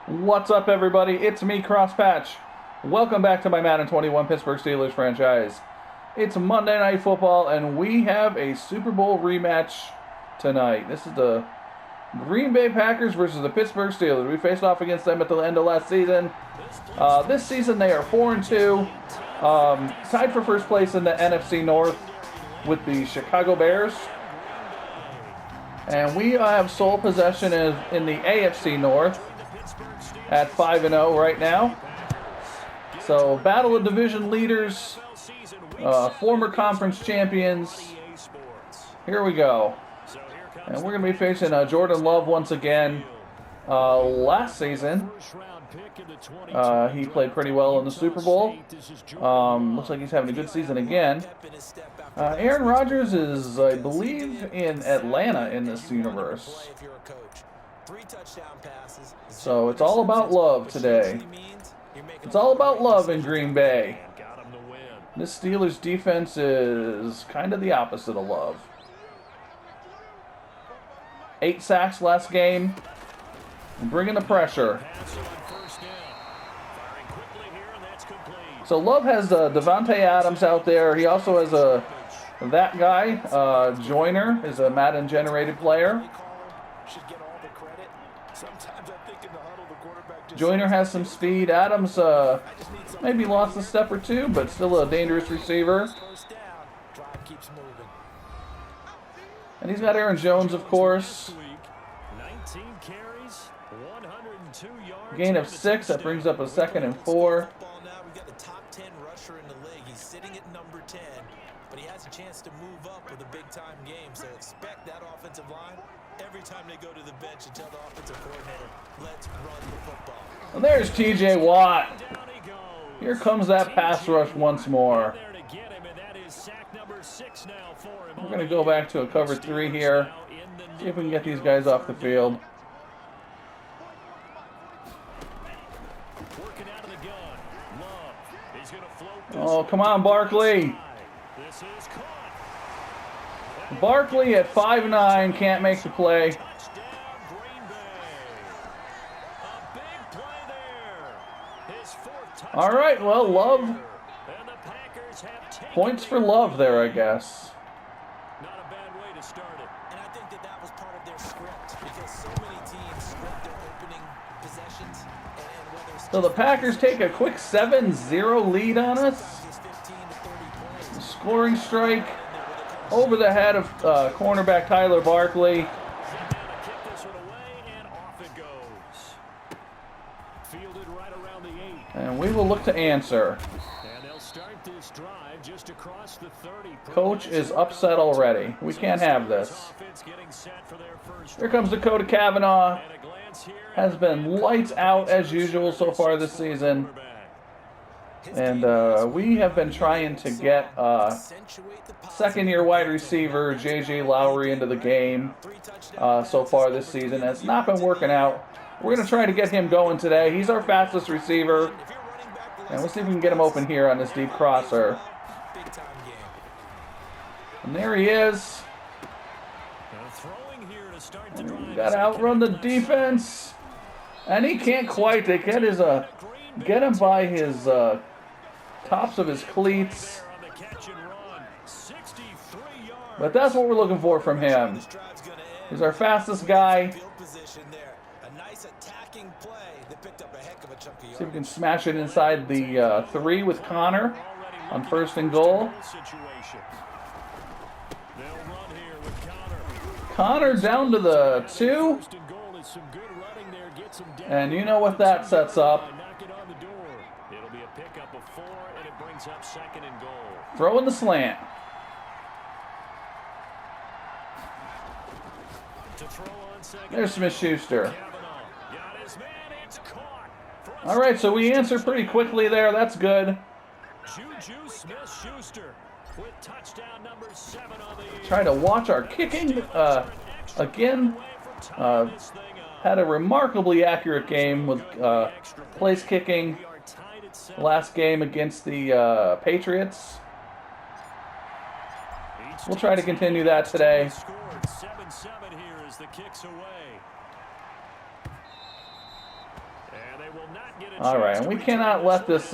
What's up, everybody? It's me, Crosspatch. Welcome back to my Madden 21 Pittsburgh Steelers franchise. It's Monday Night Football, and we have a Super Bowl rematch tonight. This is the Green Bay Packers versus the Pittsburgh Steelers. We faced off against them at the end of last season. This season, they are 4-2, tied for first place in the NFC North with the Chicago Bears. And we have sole possession in the AFC North at 5-0 right now. So, battle of division leaders, former conference champions. Here we go. And we're going to be facing Jordan Love once again. Last season, he played pretty well in the Super Bowl. Looks like he's having a good season again. Aaron Rodgers is, I believe, in Atlanta in this universe. So it's all about love today. It's all about love in Green Bay. This Steelers defense is kind of the opposite of love. 8 sacks last game. Bringing the pressure. So Love has Devontae Adams out there. He also has that guy, Joyner, is a Madden generated player. Joyner has some speed. Adams maybe lost a step or two, but still a dangerous receiver. And he's got Aaron Jones, of course. Gain of 6. That brings up a 2nd and 4. We've got the top 10 rusher in the league. He's sitting at number 10, but he has a chance to move up with a big-time game. So expect that offensive line every time they go to the bench and tell the offensive coordinator, let's run the football. And there's T.J. Watt. Here comes that pass rush once more. We're going to go back to a cover 3 here. See if we can get these guys off the field. Oh, come on, Barkley. Barkley at 5'9", can't make the play. All right, well, Love. Points for Love there, I guess. Not a bad way to start it. And I think that was part of their script because so many teams script their opening possessions. So the Packers take a quick 7-0 lead on us. Scoring strike over the head of cornerback Tyler Barkley. And we will look to answer. Coach is upset already. We can't have this. Here comes Dakota Cavanaugh. Has been lights out as usual so far this season. And we have been trying to get second-year wide receiver J.J. Lowry into the game so far this season. It's not been working out. We're going to try to get him going today. He's our fastest receiver. And we'll see if we can get him open here on this deep crosser. And there he is. Got to outrun the defense. And he can't quite. They get him by his tops of his cleats. But that's what we're looking for from him. He's our fastest guy. See if we can smash it inside the 3 with Connor on 1st and goal. Connor down to the 2. And you know what that sets up. Throw in the slant. There's Smith-Schuster. All right, so we answer pretty quickly there. That's good. Try to watch our kicking again. Had a remarkably accurate game with place kicking last game against the Patriots. We'll try to continue that today. All right, and we cannot let this.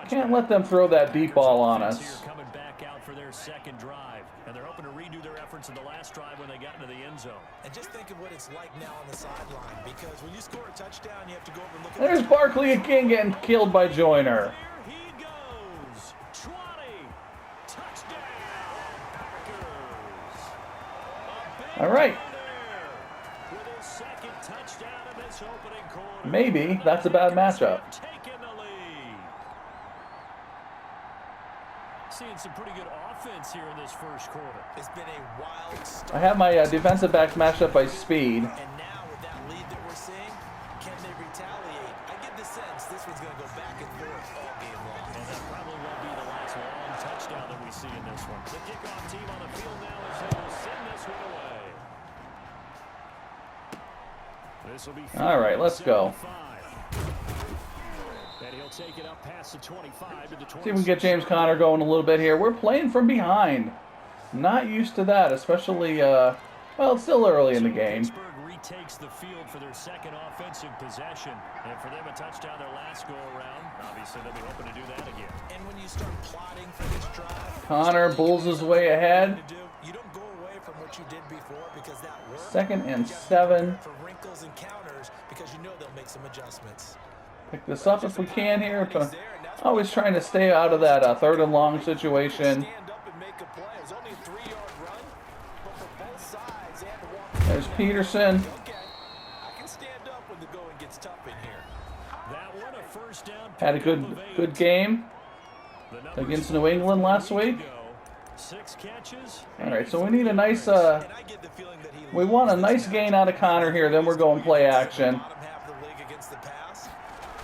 Can't let them throw that deep ball on us. Coming back out for their second drive, and they're hoping to redo their efforts in the last drive when they got into the end zone. And just think of what it's like now on the sideline, because when you score a touchdown, you have to go over and look at. There's Barkley again getting killed by Joyner. There he goes. 20. Touchdown. Packers. All right. With his second touchdown in this opening quarter. Maybe that's a bad matchup. Taking the lead. Seeing some pretty good offense here in this first quarter. It's been a wild start. I have my defensive backs matched up by speed. And now with that lead that we're seeing, can they retaliate? I get the sense this one's going to go back and forth all game long. And that probably won't be the last long touchdown that we see in this one. The kickoff team on the field now as they will send this one away. This will be All right, let's go. And he'll take it up past the 25 to the 26. See if we can get James Conner going a little bit here. We're playing from behind. Not used to that, especially, well, it's still early in the game. Pittsburgh retakes the field for their second offensive possession. And for them, a touchdown their last go-around. Obviously, they'll be hoping to do that again. And when you start plotting for this drive, Conner bulls his way ahead. you don't go away from what you did before, because that worked. 2nd and 7. For wrinkles and counters, because you know they'll make some adjustments. Pick this up if we can here. Always trying to stay out of that 3rd and long situation. Stand up and make a play. It was only a 3-yard run, but for both sides, they had to walk. There's Peterson. Okay, I can stand up when the going gets tough in here. That one, a first down. Had a good game against New England last week. 6 catches. All right, so we need a nice. We want a nice gain out of Conner here. Then we're going play action. Bottom half of the league against the pass.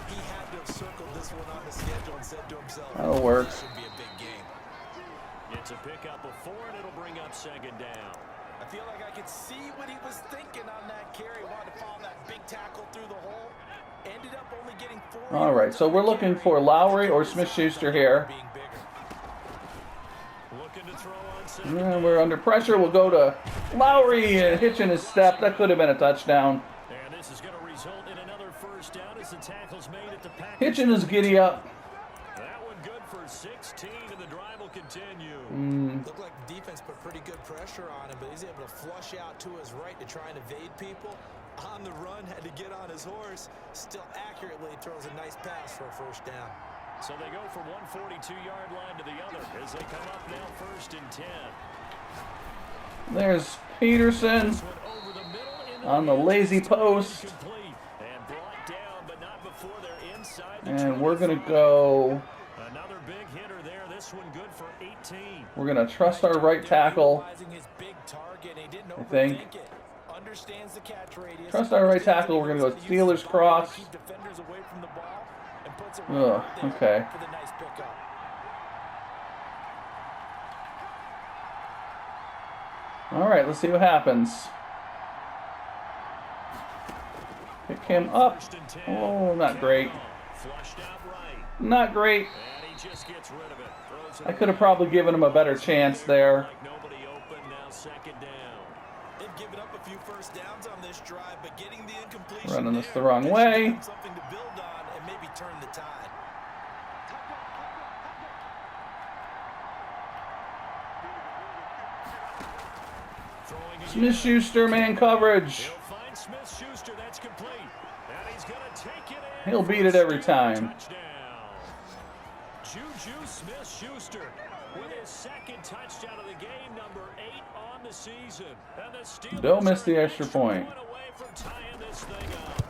He had to have circled this one on the schedule and said to himself, That'll work. "This should be a big game." It's a pickup of 4, and it'll bring up 2nd down. I feel like I could see what he was thinking on that carry. Wanted to follow that big tackle through the hole. Ended up only getting 4. All right, so we're looking for Lowry or Smith-Schuster here. Being bigger. Looking to throw on 2nd. And we're under pressure. We'll go to Lowry and hitching his step. That could have been a touchdown. And this is going to result in another first down as the tackle's made at the Packers. Hitching his giddy up. That one good for 16, and the drive will continue. Looked like the defense put pretty good pressure on him, but he's able to flush out to his right to try and evade people. On the run, had to get on his horse. Still accurately throws a nice pass for a first down. So they go from one 42-yard line to the other as they come up now 1st and 10. There's Peterson This one over the middle into on the lazy post. complete and brought down, but not before they're inside the And we're going to 25. go. Another big hitter there. This one good for 18. We're going to trust our right tackle. Utilizing his big target, he didn't I think. overthink it. Understands the catch radius. Trust our right tackle. We're going to go Steelers cross. Keep defenders away from the ball and puts it Ugh, right there okay. for the nice pickup. All right, let's see what happens. Pick him up. 1st and 10. Oh, not great. Flushed out right. Not great. And he just gets rid of it. Throws it I could have probably given him a better chance there. like nobody open. Now 2nd down. They've given up a few first downs on this drive, but getting the incompletion Running this there, the wrong that should way. give them something to build on and maybe turn the tide. Throwing again. Smith-Schuster, man coverage. He'll find Smith-Schuster. That's complete. And he's going to take it in. He'll for beat a it every Steelers time. Touchdown. Juju Smith-Schuster with his 2nd touchdown of the game, number 8 on the season. And the Steelers Don't miss are the an extra point. away from tying this thing up.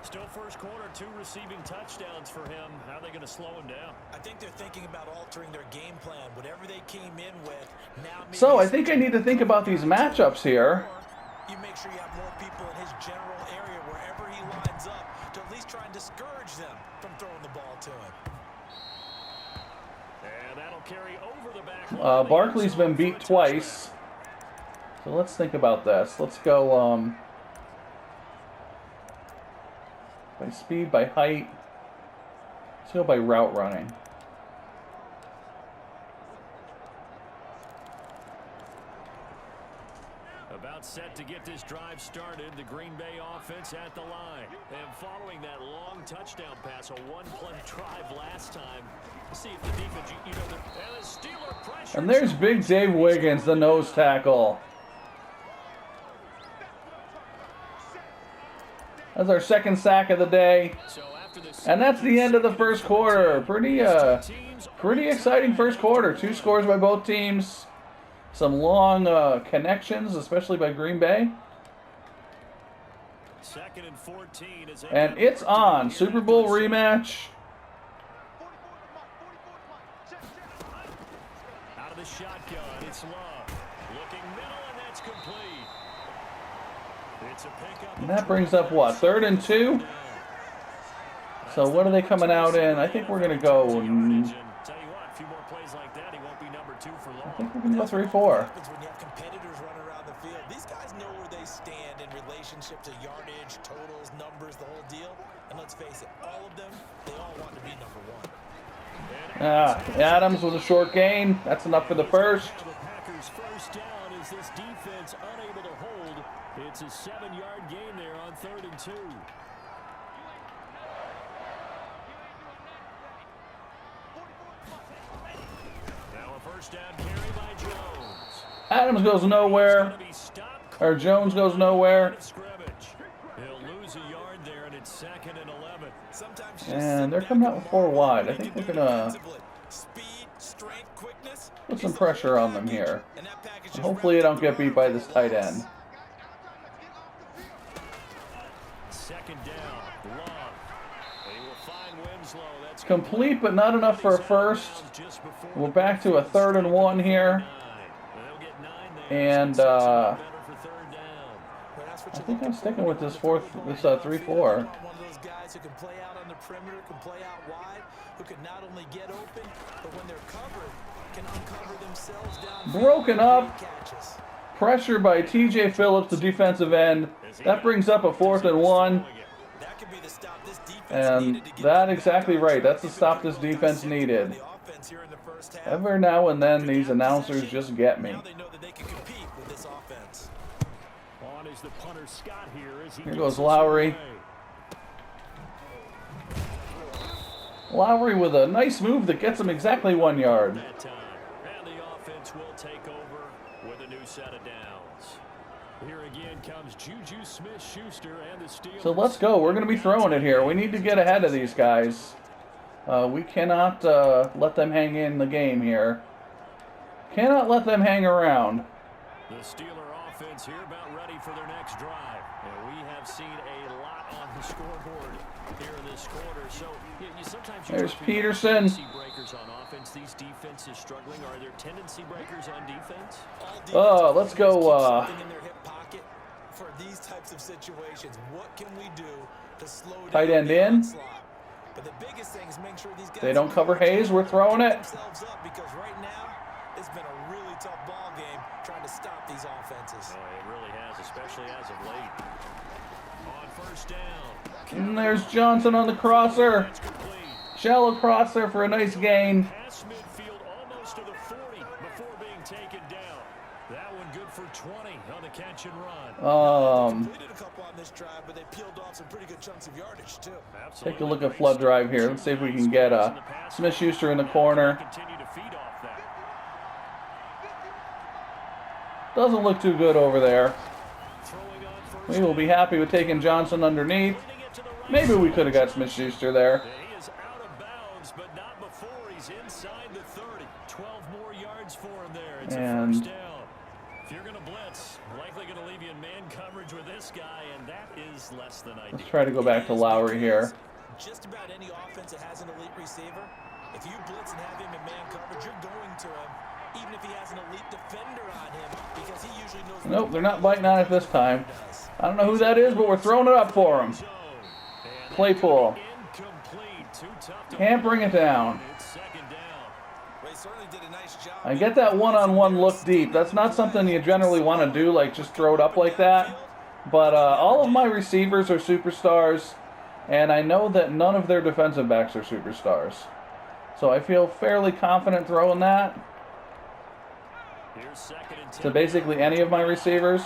Still first quarter, 2 receiving touchdowns for him. How are they going to slow him down? I think they're thinking about altering their game plan. Whatever they came in with, now maybe So I think I need to think about these matchups here. you make sure you have more people in his general area wherever he lines up to at least try and discourage them from throwing the ball to him. And that'll carry over the back line. Barkley's been beat twice. So let's think about this. Let's go by speed, by height. Let's go by route running. About set to get this drive started. The Green Bay offense at the line. And following that long touchdown pass, a one-play drive last time. See if the defense, and the Steeler pressure. And there's big Dave Wiggins, the nose tackle. That's our second sack of the day. And that's the end of the first quarter. Pretty exciting first quarter. 2 scores by both teams. Some long connections, especially by Green Bay. Second and 14 and it's on. Super Bowl rematch. Out of the shotgun, it's Love. Looking middle, and that's complete. It's a pickup. And that brings up what? 3rd and 2? So what are they coming out in? I think we're going to go... Tell you what, a few more plays like that, he won't be number 2 for long. I think we're going to go 3-4. When you have competitors running around the field, these guys know where they stand in relationship to yardage, totals, numbers, the whole deal. And let's face it, all of them, they all want to be number 1. Adams with a short gain. That's enough for the first. The Packers' first down is this defense unable to hold. It's a 7-yard gain there on 3rd and 2. Now a first down carry by Jones. Adams goes nowhere. Or Jones goes nowhere. He'll lose a yard there, and it's 2nd and 11. And they're coming out with 4 wide. I think they're going to put some pressure on them here. And hopefully they don't get beat by this tight end. 2nd down, Love. They will find Winslow. That's Complete, but not enough for a first. We're back to a 3rd and 1 here. And I think I'm sticking with this 3-4. One of those guys who can play out on the perimeter, can play out wide, who can not only get open, but when they're covered, can uncover themselves down. Broken up. Pressure by TJ Phillips, the defensive end. That brings up a 4th and 1. And that's exactly right. That's the stop this defense needed. Every now and then, these announcers just get me. Here goes Lowry. Lowry with a nice move that gets him exactly 1 yard. And the offense will take over with a new set of downs. Here again comes Juju Smith-Schuster and the Steelers. So let's go. We're going to be throwing it here. We need to get ahead of these guys. We cannot let them hang in the game here. Cannot let them hang around. The Steeler offense here about ready for their next drive. And we have seen a lot on the scoreboard here in this quarter. So sometimes there's Peterson. Breakers on offense. These defenses struggling. Are there tendency breakers on defense? Let's go. In their hip pocket for these types of situations. What can we do to slow down tight end in? But the biggest thing is make sure these guys they don't cover Hayes. We're throwing it. Because right now, it's been a really tough ball game trying to stop these offenses. Oh, it really has, especially as of late. On first down. And there's Johnson on the crosser. Shallow crosser for a nice gain. Pass midfield almost to the 40 before being taken down. That one good for 20 on the catch and run. Completed a couple on this drive, but they peeled off some pretty good chunks of yardage too. Absolutely. Take a look at flood drive here. Let's see if we can get Smith-Schuster in the corner. Continue to feed off that. Doesn't look too good over there. We will be happy with taking Johnson underneath. Maybe we could have got Smith-Schuster there. He is out of bounds, but not before he's inside the 30. 12 more yards for him there. It's a first down. If you're going to blitz, likely going to leave you in man coverage with this guy, and that is less than ideal. Let's try to go back to Lowry here. Just about any offense that has an elite receiver, if you blitz and have him in man coverage, you're going to him, even if he has an elite defender on him, because he usually knows. Nope, they're not biting on it this time. I don't know who that is, but we're throwing it up for him. Claypool. Can't bring it down. I get that one-on-one look deep. That's not something you generally want to do, like just throw it up like that. But all of my receivers are superstars, and I know that none of their defensive backs are superstars. So I feel fairly confident throwing that to basically any of my receivers.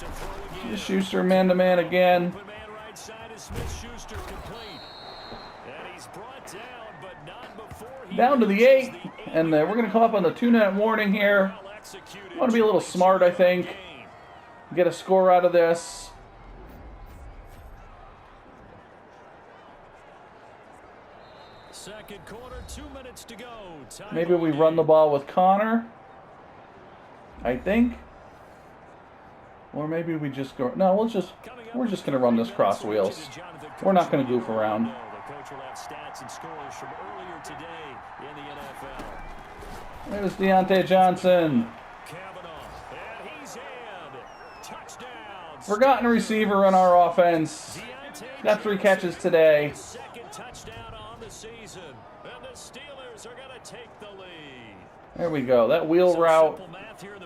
to throw again. Schuster man-to-man again. Open man right side is Smith-Schuster complete. And he's brought down, but not before he Down to the 8, and we're going to come up on the 2-minute warning here. I want to be a little smart, I think. Get a score out of this. Second quarter, 2 minutes to go. Maybe we run the ball with Connor, I think. Or maybe we just go... No, we're just going to run this cross wheels. We're not going to goof around. The coach will have stats and scores from earlier today in the NFL. There's Deontay Johnson. And he's in. Touchdown. Forgotten receiver in our offense. Got 3 catches today. Second touchdown on the season. And the Steelers are going to take the lead. There we go. That wheel route.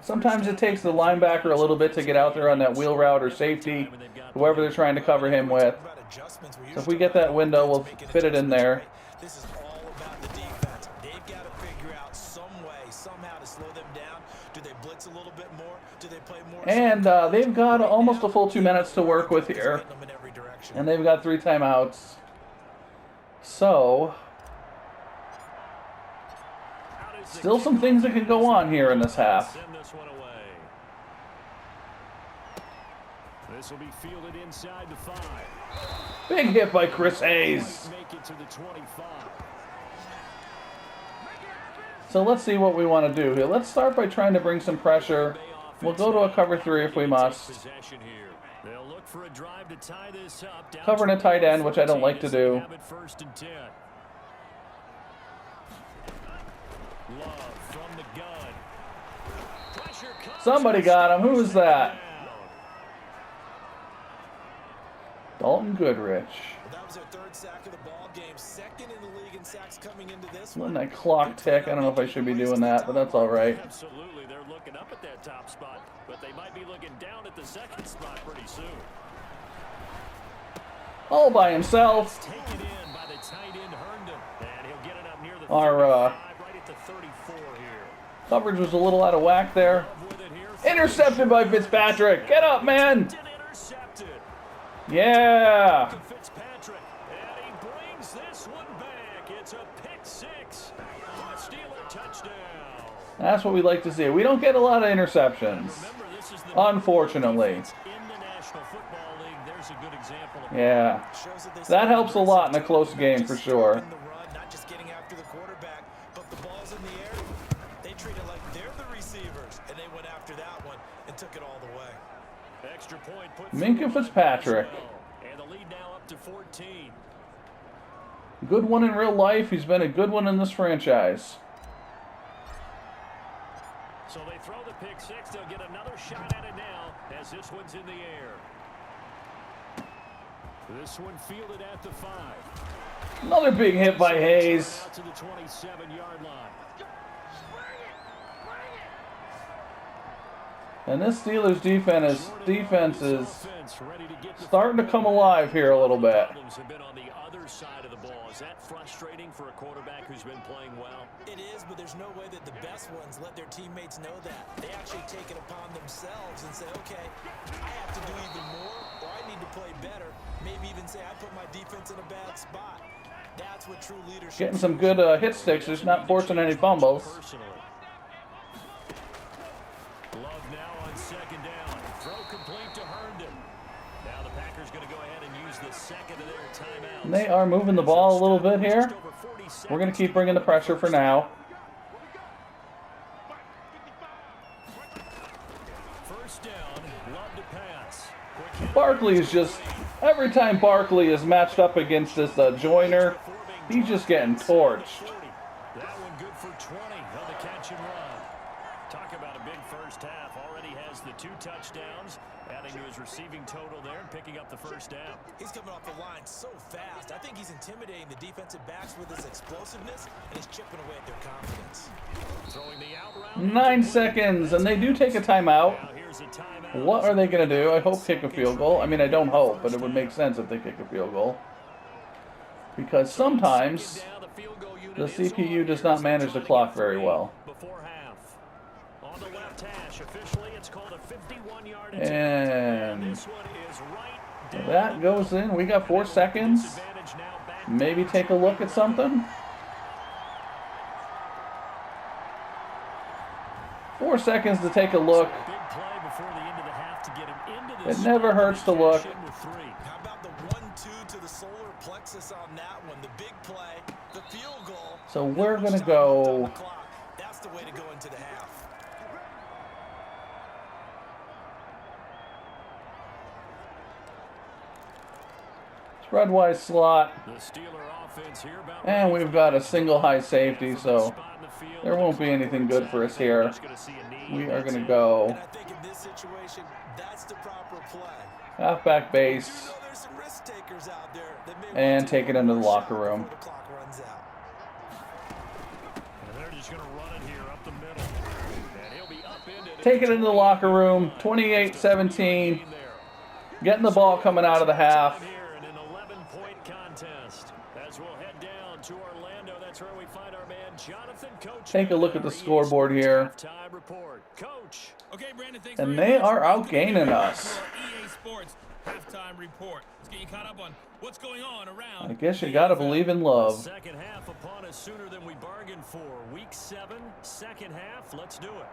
Sometimes it takes the linebacker a little bit to get out there on that wheel route or safety, whoever they're trying to cover him with. So if we get that window, we'll fit it in there. This is all about the defense. They've got to figure out some way, somehow to slow them down. Do they blitz a little bit more? Do they play more? And they've got almost a full 2 minutes to work with here. And they've got 3 timeouts. So, still some things that can go on here in this half. This will be fielded inside the 5. Big hit by Chris Hayes. Make it to the 25. So let's see what we want to do here. Let's start by trying to bring some pressure. We'll go to a cover 3 if we must. They'll look for a drive to tie this up. Covering a tight end, which I don't like to do. First and 10. Love from the gun. Somebody got him. Who was that? Dalton Goodrich. That was their 3rd sack of the ball game. 2nd in the league in sacks coming into this Letting that clock tick. I don't know if I should be doing that, but that's all right. Absolutely, they're looking up at that top spot, but they might be looking down at the 2nd spot pretty soon. All by himself. Taken in by the tight end Herndon, and he'll get it up near the 35, right at the 34 here. Coverage was a little out of whack there. Intercepted by Fitzpatrick. Get up, man. Yeah. Fitzpatrick, and he brings this one back. It's a pick 6. A Steeler touchdown. That's what we like to see. We don't get a lot of interceptions, unfortunately. In the National Football League, there's a good example of Yeah. That helps a lot in a close game for sure. Not just getting after the quarterback, but the ball's in the air. They treat it like they're the receivers, and they went after that one and took it all the way. extra point put Minkah Fitzpatrick. And the lead now up to 14. Good one in real life. He's been a good one in this franchise. So they throw the pick 6. They'll get another shot at it now as this one's in the air. This one fielded at the 5. Another big hit by Hayes. Out to the 27-yard line. And this Steelers defense is starting to come alive here a little bit. Have been on the other side of the ball. Is that frustrating for a quarterback who's been playing well? It is, but there's no way that the best ones let their teammates know that. They actually take it upon themselves and say, okay, I have to do even more, or I need to play better. Maybe even say I put my defense in a bad spot. That's what true leadership is. Getting some good hit sticks, just not forcing any fumbles. Love now on second down. Throw complete to Herndon. Now the Packers going to go ahead and use the second of their timeouts. They are moving the ball a little bit here. We're going to keep bringing the pressure for now. First down, love to pass. Barkley is just, every time Barkley is matched up against this Joyner, he's just getting torched. That one good for 20 on the catch and run. Talk about a big first half. Already has the 2 touchdowns, adding to his receiving total there and picking up the first down. He's coming off the line so fast. I think he's intimidating the defensive backs with his explosiveness, and he's chipping away at their confidence. Throwing the out route. 9 seconds, and they do take a timeout. Now here's a timeout. What are they going to do? I hope kick a field goal. I mean, I don't hope, but it would make sense if they kick a field goal. Because sometimes the CPU does not manage the clock very well. Before half. On On the left hash, officially it's called a 51-yard attempt. And This one is right down. that goes in. We got 4 seconds. Maybe take a look at something. 4 seconds to take a look. Big play before the end of the half to get him into It this. never hurts to look. How about the 1-2 to the solar plexus on that one? The big play, the field goal. So we're going to go. That's the way to go into the half. Spread-wise slot. The Steeler offense here about And we've got a single high safety, so spot in the field. there won't be anything good for us here. We are going to go And I think in this situation, that's the proper play. halfback base You know there's some risk takers out there that may and want to take it into the locker room. before the clock runs out. And they're just going to run it here up the middle. And he'll be upended. Take it into the locker room, 28-17. Getting the ball coming out of the half. Here in an 11-point contest. As we'll head down to Orlando, that's where we find our man Jonathan Coach. Take a look at the scoreboard here. Halftime report. Coach. Okay, Brandon, thanks And very they much. are outgaining us. EA Sports halftime report. Let's get you caught up on what's going on around. I guess you got to believe in love. Second half upon us sooner than we bargained for. Week 7, second half. Let's do it.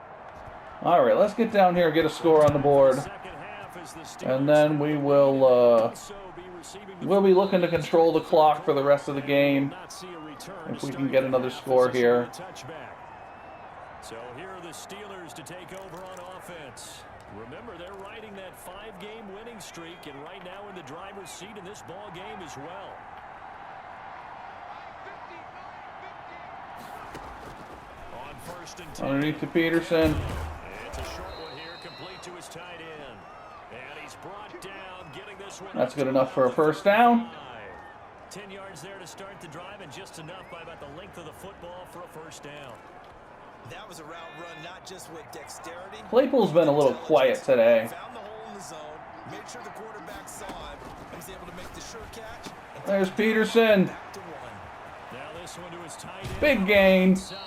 All right, let's get down here and get a score on the board. Second half is the Steelers. And then we will Also be receiving the we'll be looking to control the clock for the rest of the game. not see a return If to we can start get the another half. score This is here. a touchback. So here are the Steelers to take over on offense. Remember, they're riding that 5-game winning streak, and right now in the driver's seat in this ball game as well. On first and 10. Underneath to Peterson. It's a short one here, complete to his tight end. And he's brought down, getting this one. That's good enough for a first down. 10 yards there to start the drive, and just enough by about the length of the football for a first down. That was a route run, not just with dexterity. Claypool's been a little quiet today. Found the hole in the zone, made sure the quarterback saw him, and was able to make the sure catch. And There's Peterson. back to one. Now this one to his tight end. Big gain. Inside.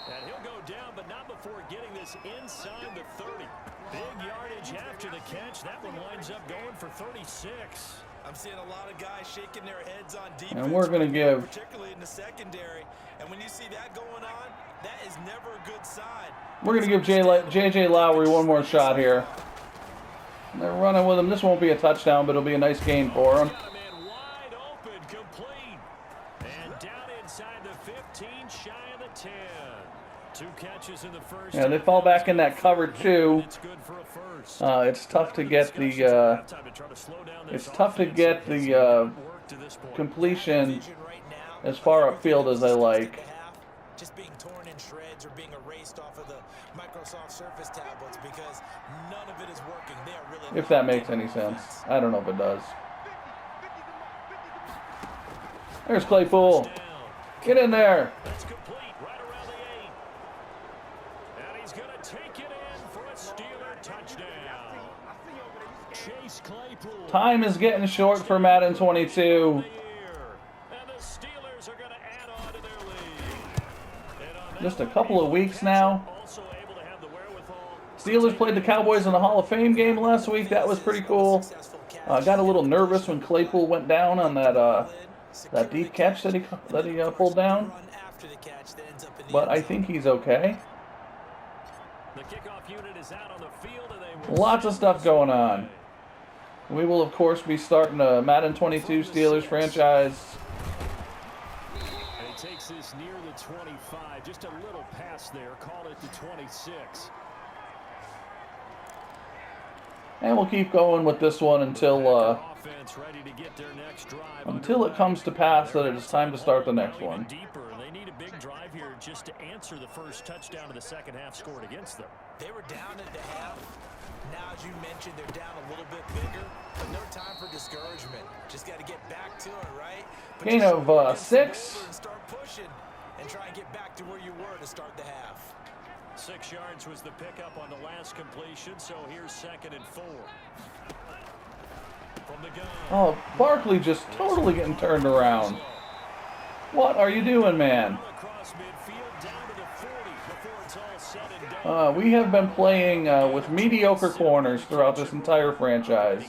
And he'll go down, but not before getting this inside the 30. Big yardage after the catch. That one winds up going for 36. I'm seeing a lot of guys shaking their heads on defense. And we're going to give particularly in the secondary. And when you see that going on, that is never a good sign. We're going to give J.J. Lowry one more shot here. They're running with him. This won't be a touchdown, but it'll be a nice gain for him. Got a man wide open, complete. And down inside the 15, shy of the 10. 2 catches in the first. Yeah, they fall back in that cover too. It's good for a first. It's tough to get the completion as far upfield as I like. Just being torn in shreds or being erased off of the Microsoft Surface tablets because none of it is working. They are really If that makes any sense. I don't know if it does. There's Claypool. Get in there. That's complete right around the 8. And he's going to take it in for a Steeler touchdown. Chase Claypool. Time is getting short for Madden 22. And the Steelers are going to add on to their lead. And on that Just a one, couple of weeks now. also able to have the wherewithal. Steelers played the Cowboys in the Hall of Fame game last week. That was pretty cool. Got a little nervous when Claypool went down on that deep catch that he pulled down. But I think he's okay. The kickoff unit is out on the field, and they will Lots of stuff going on. We will, of course, be starting a Madden 22 Steelers franchise. And he takes this near the 25. Just a little pass there. Call it the 26. And we'll keep going with this one until Offense ready to get their next drive it comes to pass that it is time to start the next one. Deeper. They need a big drive here just to answer the first touchdown of the second half scored against them. They were down at the half. Now, as you mentioned, they're down a little bit bigger, but no time for discouragement. Just got to get back to it, right? But Gain just of get 6. and start pushing and try and get back to where you were to start the half. 6 yards was the pickup on the last completion, so here's 2nd and 4. From the gun. Oh, Barkley just totally getting turned around. What are you doing, man? Across midfield down to the 40 before it's all We have been playing with mediocre corners throughout this entire franchise.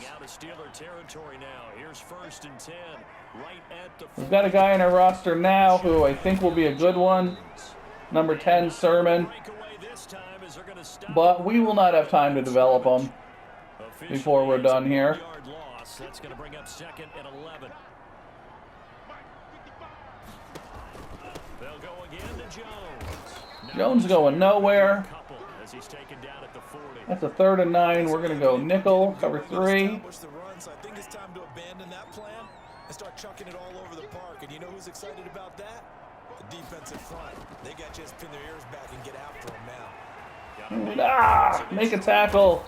We've got a guy in our roster now who I think will be a good one. Number 10, Sermon. But we will not have time to develop him before we're done here. That's going to bring up second and 11. They'll go again to Jones. Jones going nowhere. That's a 3rd and 9. We're going to go nickel, cover 3. I think it's time to abandon that plan and start chucking it all over the park. And you know who's excited about that? The defensive front. They got to just pin their ears back and get after them now. Make a tackle.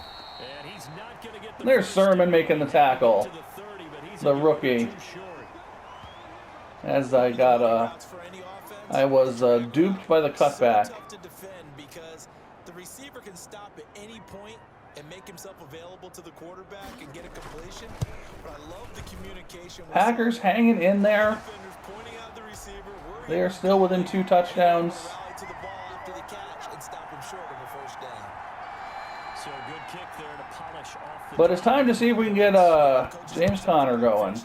There's Sermon making the tackle. The rookie. As I got I was duped by the cutback. Because the receiver can stop at any point and make himself available to the quarterback and get a completion. But I love the communication. Packers hanging in there. They are still within 2 touchdowns. But it's time to see if we can get James Conner going.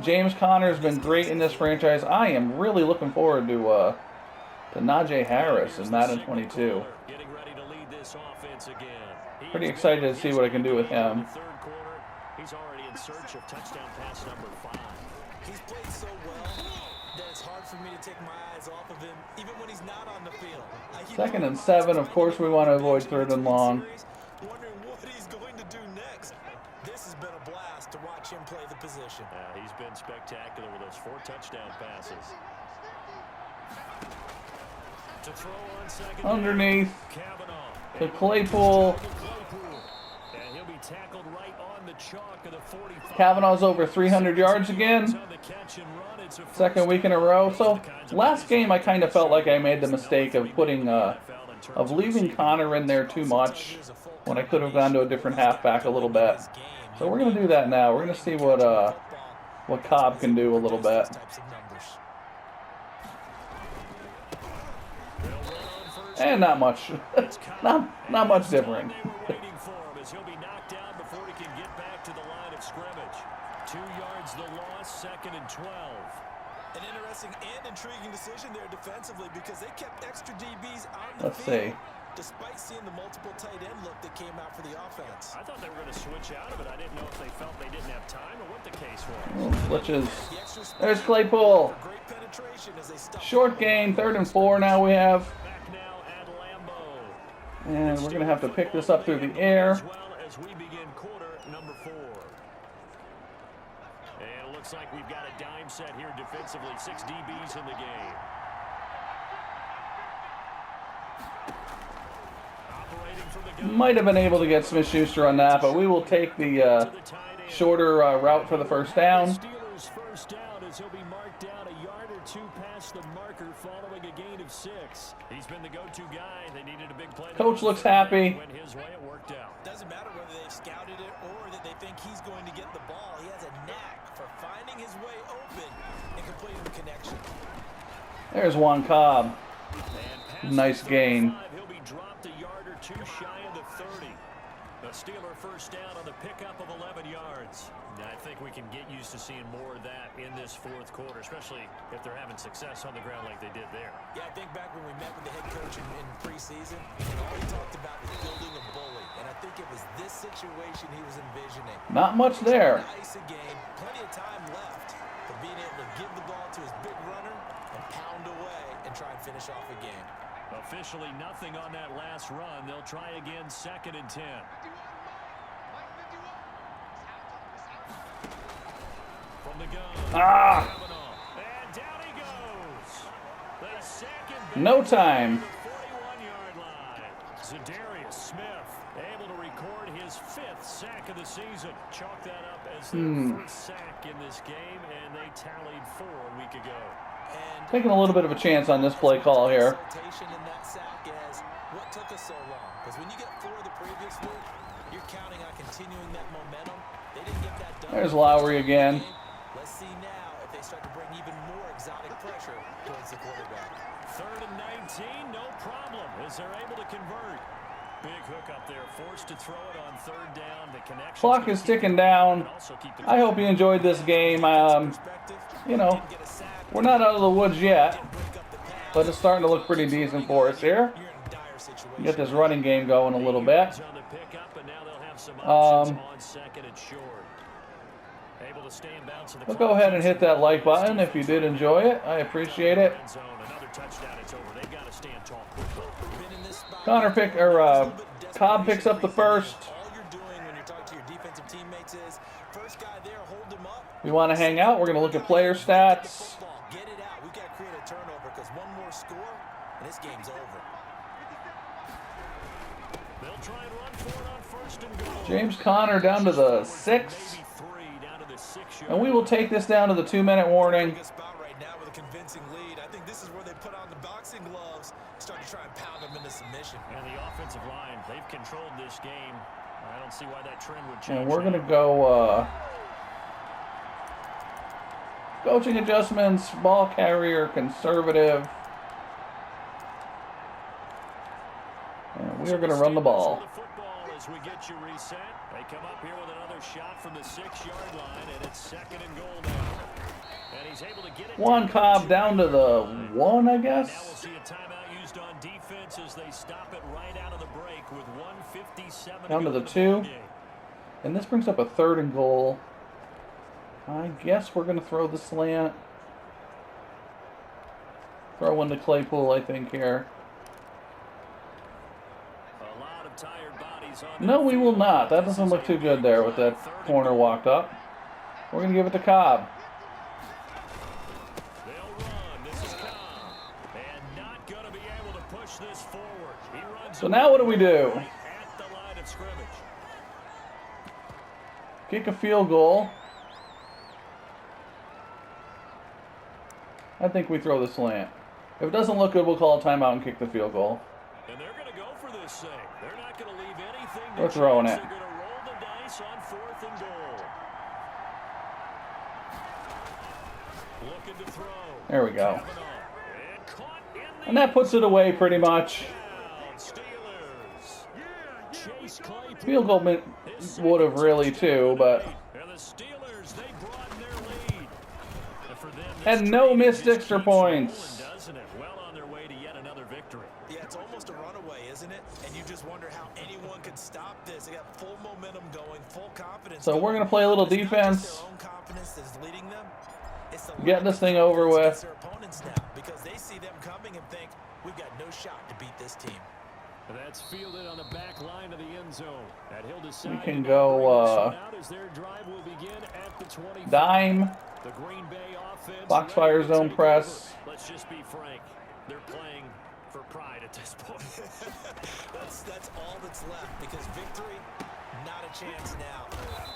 James Conner's been great in this franchise. I am really looking forward to Najee Harris in Madden 22. Pretty excited to see what I can do with him. He's already in search of touchdown pass number 5. He's played so well that it's hard for me to take my eyes off of him, even when he's not on the field. 2nd and 7. Of course, we want to avoid 3rd and long. Wondering what he's going to do next. This has been a blast to watch him play the position. He's been spectacular with those 4 touchdown passes. To throw on second Underneath Kavanaugh. to Claypool. And he'll be tackled right on the chalk of the 45. Kavanaugh's over 300 yards again. 2nd week in a row. So last game I kind of felt like I made the mistake of putting of leaving Conner in there too much when I could have gone to a different halfback a little bit. So we're gonna do that now. We're gonna see what Cobb can do a little bit. And not much. not much different. He'll be knocked down before he can get back to the line of scrimmage. 2 yards the loss, 2nd and 12. An interesting and intriguing decision there defensively because they kept extra DBs on the Let's field. see. Despite seeing the multiple tight end look that came out for the offense. I thought they were going to switch out of it. I didn't know if they felt they didn't have time or what the case was. Switches. There's Claypool. Short gain, 3rd and 4 now we have. And we're going to have to pick this up through the air. As well as we begin quarter number 4. And it looks like we've got a dime set here defensively. 6 DBs in the game. Might have been able to get Smith-Schuster on that, but we will take the shorter route for the first down. Steelers first down as he'll be marked down a yard or 2 past the marker following a gain of 6. He's been the go-to guy. They needed a big play. Coach looks happy. Went his way, it worked out. Doesn't matter whether they've scouted it or that they think he's going to get the ball. He has a knack for finding his way open and completing the connection. There's Juan Cobb. Nice gain. He'll be dropped a yard or 2 shy of the 30. The Steeler first down on the pickup of 11 yards. I think we can get used to seeing more of that in this 4th quarter, especially if they're having success on the ground like they did there. Yeah, I think back when we met with the head coach in preseason, and all he talked about was building a bully. And I think it was this situation he was envisioning. Not much there. Nice a game, plenty of time left, but being able to give the ball to his big runner and pound away and try and finish off a game. Officially nothing on that last run. They'll try again 2nd and 10. From the gun. And down he goes. They sack him No time. 41-yard line. Zadarius Smith able to record his 5th sack of the season. Chalk that up as their first sack in this game, and they tallied 4 a week ago. And Taking a little bit of a chance on this play call here. in that sack is what took us so long? Because when you get 4 the previous week, you're counting on continuing that momentum. They didn't get that done. There's Lowry again. Let's see now if they start to bring even more exotic pressure towards the quarterback. 3rd and 19, no problem, as they're able to convert. Big hook up there, forced to throw it on 3rd down. The connection. Clock is ticking down. I hope you enjoyed this game. You know, we're not out of the woods yet, but it's starting to look pretty decent for us here. Get this running game going a little bit. We'll go ahead and hit that like button if you did enjoy it. I appreciate it. Cobb picks up the first. We want to hang out. We're going to look at player stats. Get it out. We've got to create a turnover because one more score and this game's over. They'll try and run for it on 1st and goal. James Conner down to the 6. And we will take this down to the 2-minute warning. Right now with a convincing lead. I think this is where they put on the boxing gloves, start to try and pound them into submission. And the offensive line, they've controlled this game. I don't see why that trend would change. And we're going to go coaching adjustments, ball carrier, conservative. And we are going to run the ball. As we get you reset, they come up here with another shot from the 6-yard line, and it's 2nd and goal now. And he's able to get it. Juan Cobb down to the 1, I guess. Now we'll see a timeout used on defense as they stop it right out of the break with 1:57 down to the 2. And this brings up a 3rd and goal. I guess we're going to throw the slant. Throw into Claypool, I think, here. No, we will not. That doesn't look too good there with that corner walked up. We're going to give it to Cobb. They'll run. This is Cobb. And not going to be able to push this forward. He runs. So now what do we do? At the line of scrimmage. Kick a field goal. I think we throw the slant. If it doesn't look good, we'll call a timeout and kick the field goal. And they're going to go for this thing. They're not going to leave anything. We're throwing it. They're going to roll the dice on 4th and goal. Looking to throw. There we go. And that puts it away pretty much. Field goal would have really too, but. And no missed extra points. Well on their way to yet another victory. Yeah, it's almost a runaway, isn't it? And you just wonder how anyone could stop this. They got full momentum going, full confidence. So we're going to play a little defense. Their own confidence that's leading them. It's the get this thing over with. their opponents now because they see them coming and think we've got no shot to beat this team. That's fielded on the back line of the end zone. And he'll decide We can go as their drive will begin at the 20. dime. The Green Bay offense. Box fire zone press. Let's just be frank. They're playing for pride at this point. that's all that's left because victory, not a chance now.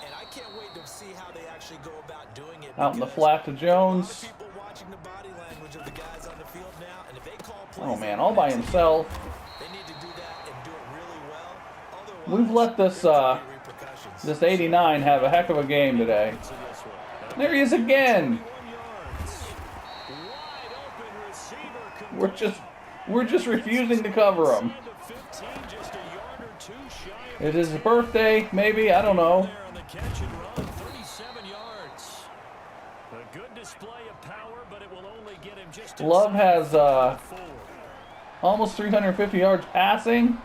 And I can't wait to see how they actually go about doing it. Out in the flat to Jones. A lot of people watching the body language of the guys on the field now, and if they call plays, Oh man, all by himself. they need to do that and do it really well. Otherwise, We've let this this 89 have a heck of a game today. There he is again. We're just refusing to cover him. It is his birthday, maybe, I don't know. Love has almost 350 yards passing.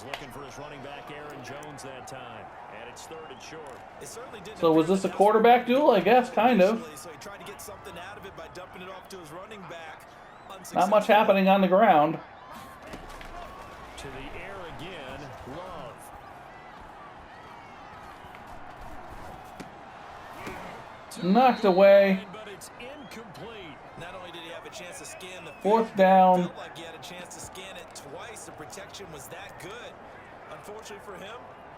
Looking for his running back Aaron Jones that time, and it's 3rd and short. It certainly didn't. So was this a quarterback duel? I guess, kind of. So he tried to get something out of it by dumping it off to his running back. Not much happening on the ground. To the air again, Love. Knocked away. But it's incomplete. Not only did he have a chance to scan the Fourth down. felt like he had a chance to scan it twice. The protection was that good. Unfortunately for him,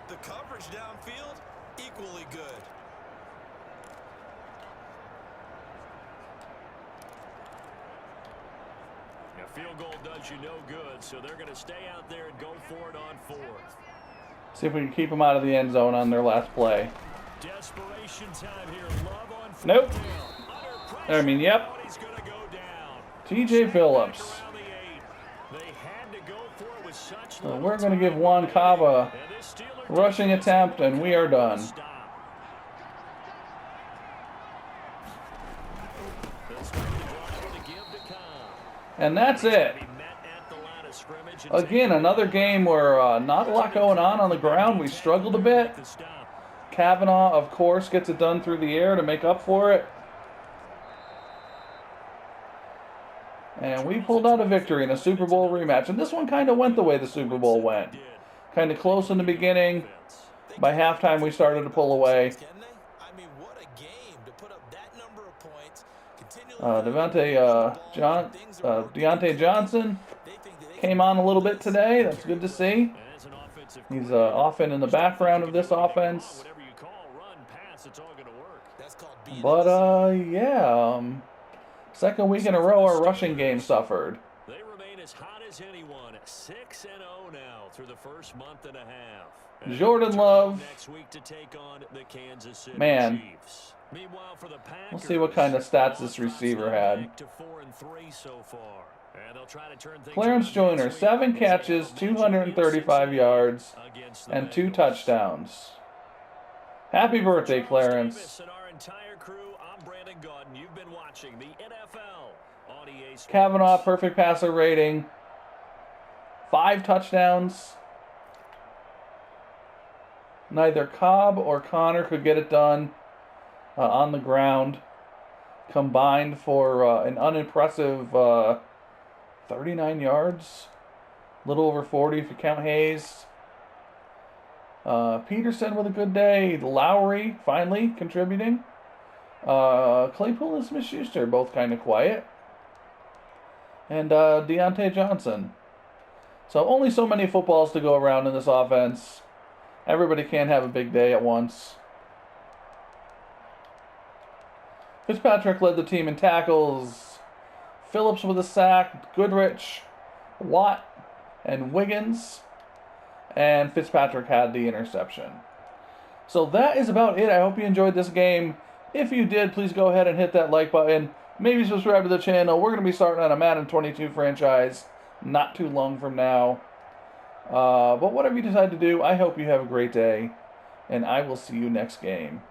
the coverage downfield equally good. A field goal does you no good, so they're going to stay out there and go for it on 4th. See if we can keep them out of the end zone on their last play. Desperation time here. Love on Nope. I mean, yep. TJ Phillips. So we're going to give Juan Cava a rushing attempt, and we are done. And that's it. Again, another game where not a lot going on the ground. We struggled a bit. Kavanaugh, of course, gets it done through the air to make up for it. And we pulled out a victory in a Super Bowl rematch. And this one kind of went the way the Super Bowl went. Kind of close in the beginning. By halftime, we started to pull away. Deontay Johnson came on a little bit today. That's good to see. He's often in the background of this offense. But, yeah. Second week in a row, our rushing game suffered. They remain as hot as anyone. 6-0 now through the first month and a half. Jordan Love. Next week to take on the Kansas City Man. Chiefs. Meanwhile, for the Packers, we'll see what kind of stats this receiver had. To 4-3 so far. And they'll try to turn things Clarence Joyner, 7 catches, 235 yards, and 2 touchdowns. Happy birthday, Clarence. Kavanaugh, perfect passer rating. 5 touchdowns. Neither Cobb or Connor could get it done on the ground. Combined for an unimpressive 39 yards. A little over 40 if you count Hayes. Peterson with a good day. Lowry finally contributing. Claypool and Smith-Schuster both kind of quiet. And Deontay Johnson. So only so many footballs to go around in this offense. Everybody can't have a big day at once. Fitzpatrick led the team in tackles. Phillips with a sack. Goodrich, Watt, and Wiggins. And Fitzpatrick had the interception. So that is about it. I hope you enjoyed this game. If you did, please go ahead and hit that like button. Maybe subscribe to the channel. We're going to be starting on a Madden 22 franchise not too long from now. But whatever you decide to do, I hope you have a great day. And I will see you next game.